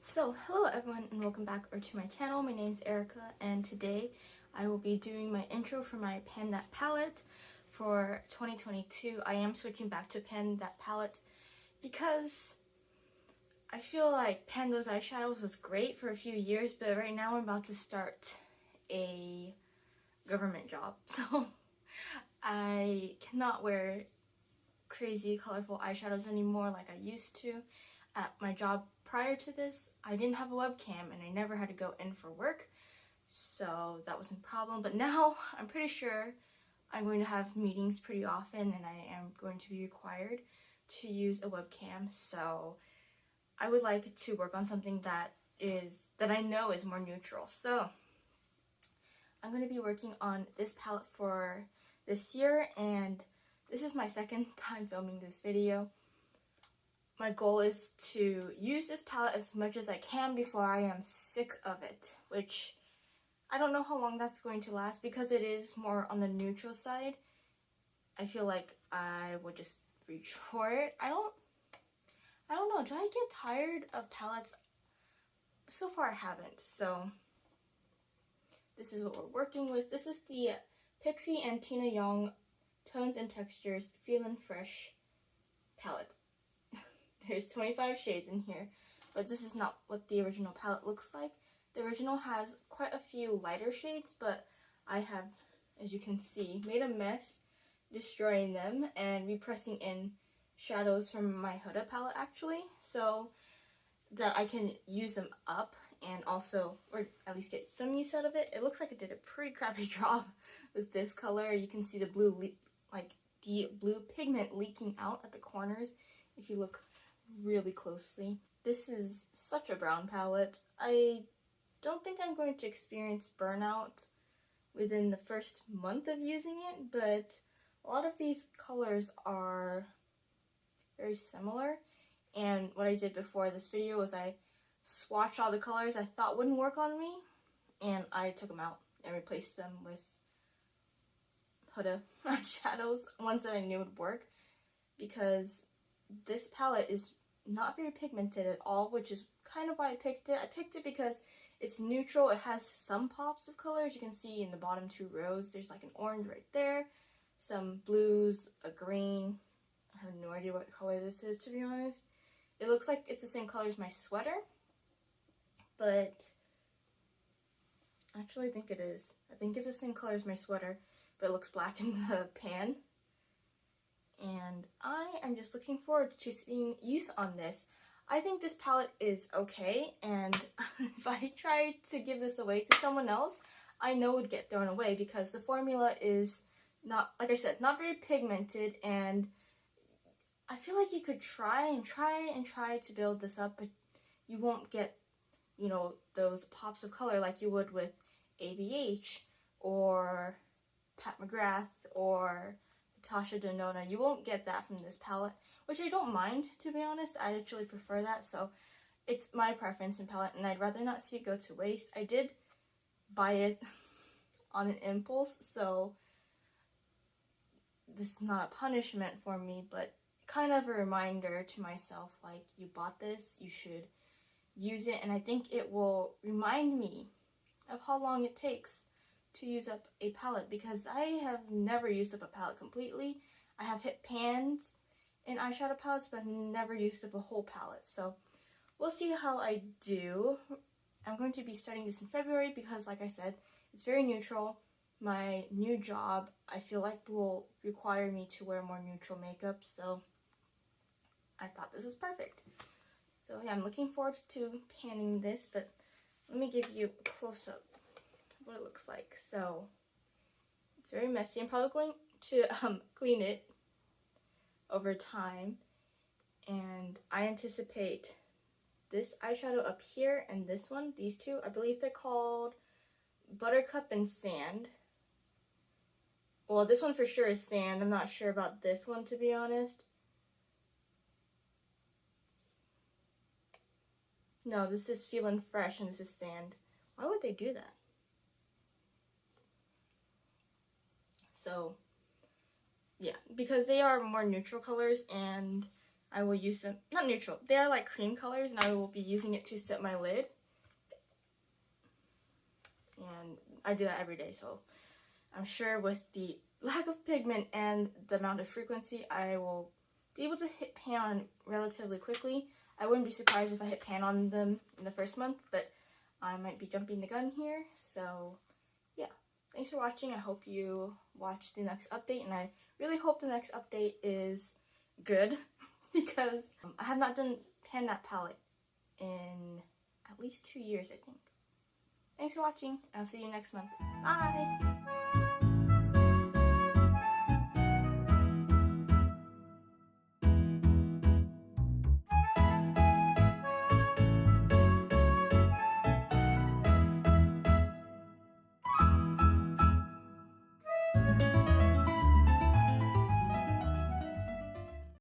So, hello everyone and welcome back to my channel. My name is Erica and today I will be doing my intro for my Pan That palette for 2022. I am switching back to Pan That palette because I feel like Pan Those Eyeshadows was great for a few years, but right now I'm about to start a government job. So, I cannot wear crazy colorful eyeshadows anymore like I used to. At my job prior to this, I didn't have a webcam and I never had to go in for work, so that wasn't a problem. But now I'm pretty sure I'm going to have meetings pretty often and I am going to be required to use a webcam, so I would like to work on something that I know is more neutral. So I'm going to be working on this palette for this year, and this is my second time filming this video. My goal is to use this palette as much as I can before I am sick of it, which I don't know how long that's going to last because it is more on the neutral side. I feel like I would just reach for it. I don't know, do I get tired of palettes? So far I haven't, so this is what we're working with. This is the Pixi and Tina Yong Tones and Textures Feelin' Fresh palette. There's 25 shades in here, but this is not what the original palette looks like. The original has quite a few lighter shades, but I have, as you can see, made a mess destroying them and repressing in shadows from my Huda palette actually, so that I can use them up and also, or at least get some use out of it. It looks like I did a pretty crappy job with this color. You can see the blue, the blue pigment leaking out at the corners if you look really closely. This is such a brown palette. I don't think I'm going to experience burnout within the first month of using it, but a lot of these colors are very similar, and what I did before this video was I swatched all the colors I thought wouldn't work on me, and I took them out and replaced them with Huda eyeshadows, ones that I knew would work, because this palette is not very pigmented at all, which is kind of why I picked it. I picked it because it's neutral. It has some pops of colors. You can see in the bottom two rows, there's like an orange right there, some blues, a green. I have no idea what color this is, to be honest. It looks like it's the same color as my sweater, but actually I think it is. I think it's the same color as my sweater, but it looks black in the pan. And I am just looking forward to seeing use on this. I think this palette is okay, and if I tried to give this away to someone else, I know it would get thrown away because the formula is not, like I said, not very pigmented, and I feel like you could try to build this up, but you won't get, you know, those pops of color like you would with ABH or Pat McGrath or Tasha Denona. You won't get that from this palette, which I don't mind, to be honest. I actually prefer that, so it's my preference in palette, and I'd rather not see it go to waste. I did buy it on an impulse, so this is not a punishment for me, but kind of a reminder to myself, like, you bought this, you should use it, and I think it will remind me of how long it takes to use up a palette, because I have never used up a palette completely. I have hit pans in eyeshadow palettes, but I've never used up a whole palette, so we'll see how I do. I'm going to be starting this in February because, like I said, it's very neutral. My new job, I feel like, will require me to wear more neutral makeup, so I thought this was perfect. So yeah, I'm looking forward to panning this, but let me give you a close-up what it looks like. So it's very messy. I'm probably going to clean it over time, and I anticipate this eyeshadow up here and this one, these two, I believe they're called Buttercup and Sand. Well, this one for sure is Sand. I'm not sure about this one, to be honest. No, this is Feelin' Fresh and this is Sand. Why would they do that? So, yeah, because they are more neutral colors, and I will use them, not neutral, they are like cream colors, and I will be using it to set my lid. And I do that every day, so I'm sure with the lack of pigment and the amount of frequency, I will be able to hit pan on relatively quickly. I wouldn't be surprised if I hit pan on them in the first month, but I might be jumping the gun here, so yeah. Thanks for watching. I hope you watch the next update, and I really hope the next update is good because I have not done pan that palette in at least 2 years, I think. Thanks for watching. I'll see you next month. Bye!